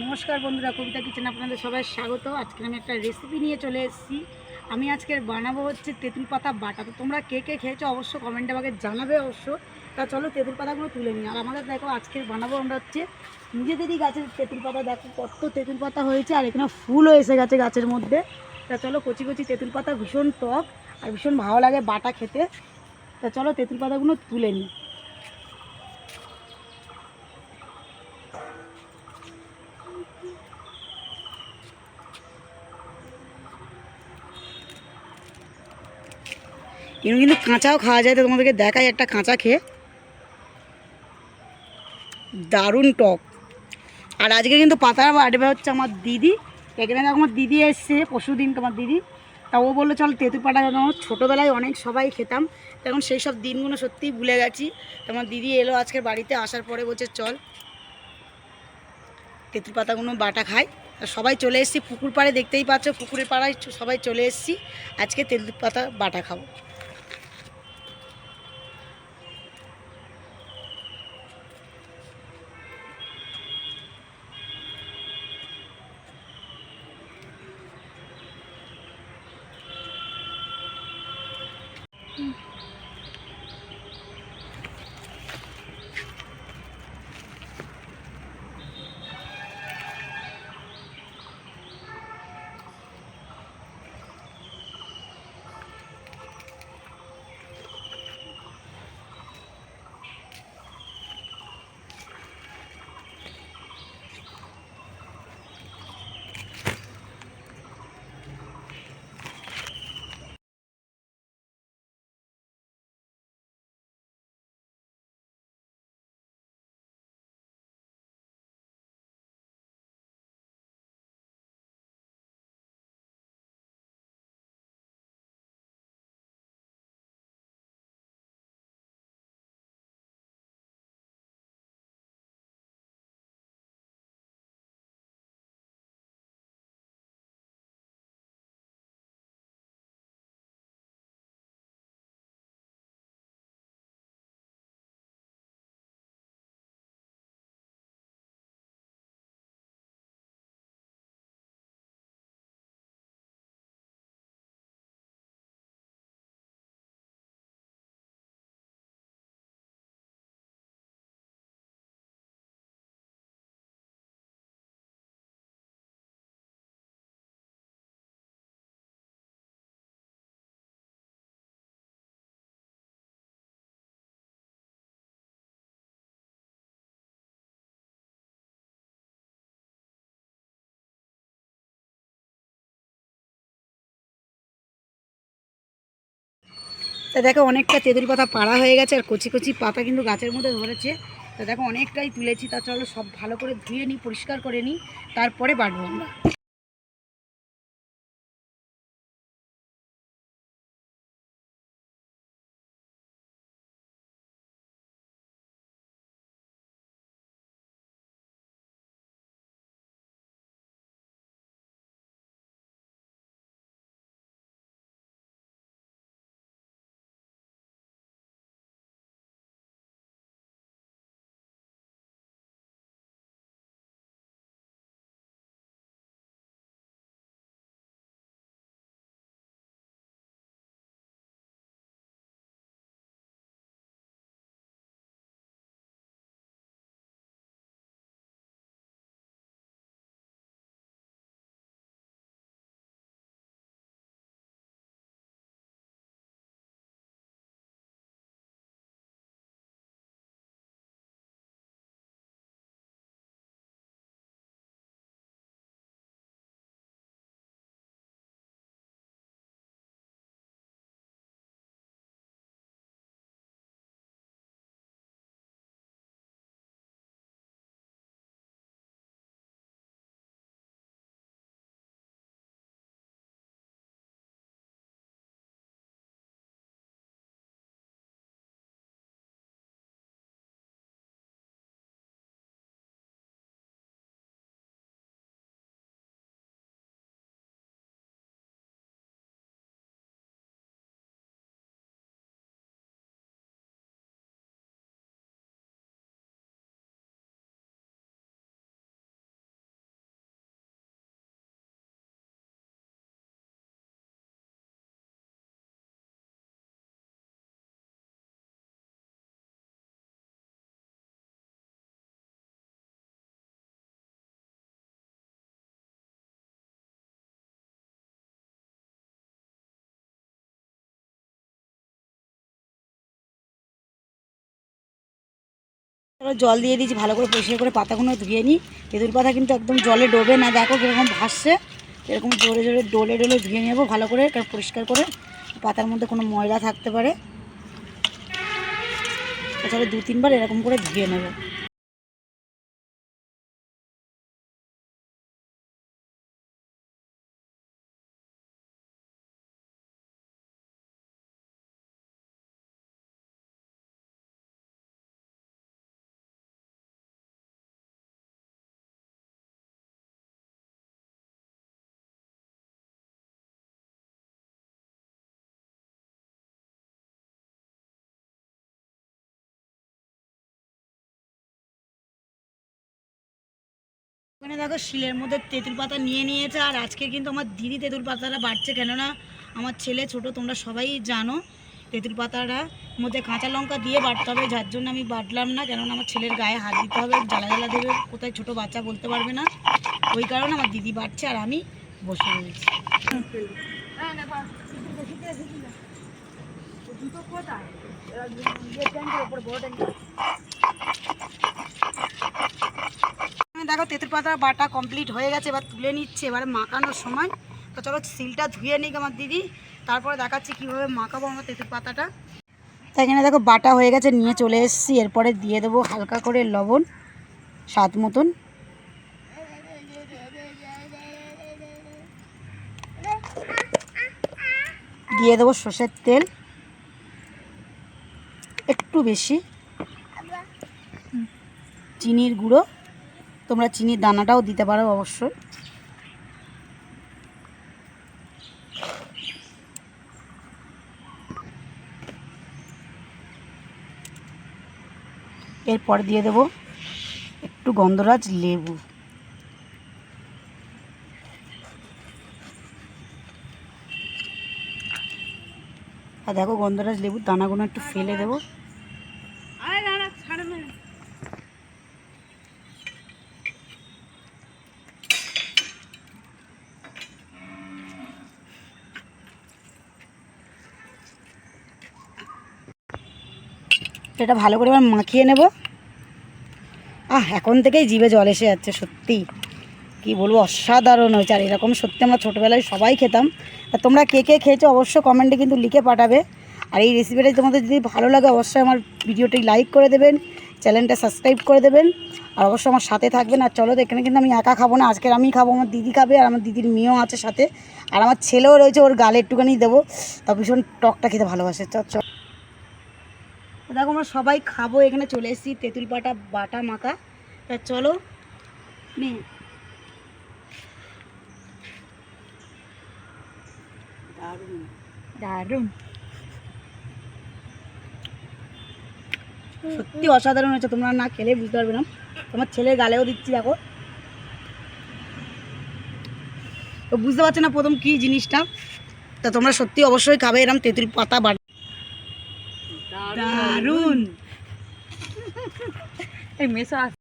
নমস্কার বন্ধুরা, কবিতা কিচেন আপনাদের সবাই স্বাগত। আজকে আমি একটা রেসিপি নিয়ে চলে এসেছি। আমি আজকের বানাবো হচ্ছে তেঁতুল পাতা বাটা। তো তোমরা কে কে খেয়েছো অবশ্য কমেন্টে আমাকে জানাবে অবশ্য। তা চলো তেঁতুল পাতাগুলো তুলে নিই। আর আমাদের দেখো আজকের বানাবো আমরা হচ্ছে নিজেদেরই গাছের তেঁতুল পাতা। দেখো কত তেঁতুল পাতা হয়েছে, আর এখানে ফুলও এসে গেছে গাছের মধ্যে। তা চলো কচি কচি তেঁতুল পাতা ভীষণ টক আর ভীষণ ভালো লাগে বাটা খেতে। তা চলো তেঁতুল পাতাগুলো তুলে নিই। এগুলো কিন্তু কাঁচাও খাওয়া যায়। তো তোমাদেরকে দেখাই একটা কাঁচা খেয়ে, দারুণ টক। আর আজকে কিন্তু পাতার বাটবে হচ্ছে আমার দিদি। এখানে দেখো আমার দিদি এসছে পরশুদিন, তোমার দিদি। তা ও বললো চল তেঁতুল পাতা যেন ছোটোবেলায় অনেক সবাই খেতাম, তখন সেই সব দিনগুলো সত্যিই ভুলে গেছি। তোমার দিদি এলো আজকের বাড়িতে, আসার পরে বলছে চল তেঁতুল পাতাগুলো বাটা খাই। আর সবাই চলে এসেছি পুকুর পাড়ে, দেখতেই পাচ্ছ পুকুরের পাড়ায় সবাই চলে এসেছি আজকে তেঁতুল পাতা বাটা খাবো। তা দেখো অনেকটা তেঁতুল পাতা পাড়া হয়ে গেছে, আর কচি কচি পাতা কিন্তু গাছের মধ্যে ধরেছে। তা দেখো অনেকটাই তুলেছি। তা চলো সব ভালো করে ধুয়ে নিই, পরিষ্কার করে নিই, তারপরে বাটবো আমরা। জল দিয়ে দিয়েছি, ভালো করে পরিষ্কার করে পাতাগুলো ধুয়ে নিই। তেঁতুল পাতা কিন্তু একদম জলে ডোবে না, দেখো কীরকম ভাসছে, এরকম জোরে জোরে ডোলে ডোলে ধুয়ে নেবো ভালো করে, পরিষ্কার করে। পাতার মধ্যে কোনো ময়লা থাকতে পারে, তাছাড়া 2-3 বার এরকম করে ধুয়ে নেব। ওখানে দেখো শিলের মধ্যে তেঁতুল পাতা নিয়ে নিয়েছে, আর আজকে কিন্তু আমার দিদি তেঁতুল পাতাটা বাটছে, কেননা আমার ছেলে ছোট, তোমরা সবাই জানো তেঁতুল পাতাটা মধ্যে কাঁচা লঙ্কা দিয়ে বাটতে হবে, যার জন্য আমি বাটলাম না, কেননা আমার ছেলের গায়ে হাত দিতে হবে, জ্বালা জ্বালা দেবে, কোথায় ছোট বাচ্চা বলতে পারবে না, ওই কারণে আমার দিদি বাটছে আর আমি বসে রয়েছি। দেখো তেঁতুল পাতা বাটা কমপ্লিট হয়ে গেছে, এবার তুলে নিচ্ছে, এবারে মাখানোর সময়। তো চলো সিলটা ধুয়ে নিক আমার দিদি, তারপরে দেখাচ্ছি কীভাবে মাখাবো আমার তেঁতুল পাতাটা। তাই এখানে দেখো বাটা হয়ে গেছে, নিয়ে চলে এসেছি। এরপরে দিয়ে দেবো হালকা করে লবণ স্বাদ মতন, দিয়ে দেবো সর্ষের তেল একটু বেশি, চিনির গুঁড়ো, তোমরা চিনির দানাটাও দিতে পারো অবশ্যই, এরপর দিয়ে দেবো একটু গন্ধরাজ লেবু, আর দেখো গন্ধরাজ লেবুর দানাগুলো একটু ফেলে দেবো। এটা ভালো করে এবার মাখিয়ে নেব। এখন থেকেই জিভে জল এসে যাচ্ছে, সত্যি কি বলবো, অসাধারণ হয়েছে। আর এরকম সত্যি আমরা ছোটোবেলায় সবাই খেতাম। আর তোমরা কে কে খেয়েছো অবশ্যই কমেন্টে কিন্তু লিখে পাঠাবে। আর এই রেসিপিটাই তোমাদের যদি ভালো লাগে অবশ্যই আমার ভিডিওটি লাইক করে দেবেন, চ্যানেলটা সাবস্ক্রাইব করে দেবেন, আর অবশ্যই আমার সাথে থাকবেন। আর চলো, এখানে কিন্তু আমি একা খাবো না, আজকের আমি খাবো, আমার দিদি খাবে, আর আমার দিদির মেয়েও আছে সাথে, আর আমার ছেলেও রয়েছে, ওর গালে একটুখানি দেবো, তা ভীষণ টকটা খেতে ভালোবাসে। চল দেখো আমরা সবাই খাবো, এখানে চলে এসেছি তেঁতুল পাতা বাটা মাখা। তা চলো নে, দারুণ দারুণ, সত্যি অসাধারণ হয়েছে, তোমরা না খেলে বুঝতে পারবে না। তোমার ছেলের গালেও দিচ্ছি, দেখো তো বুঝতে পারছে না প্রথম কী জিনিসটা, তা তোমরা সত্যি অবশ্যই খাবে এরকম তেঁতুল পাতা বাটা, দারুণ। এই মেশা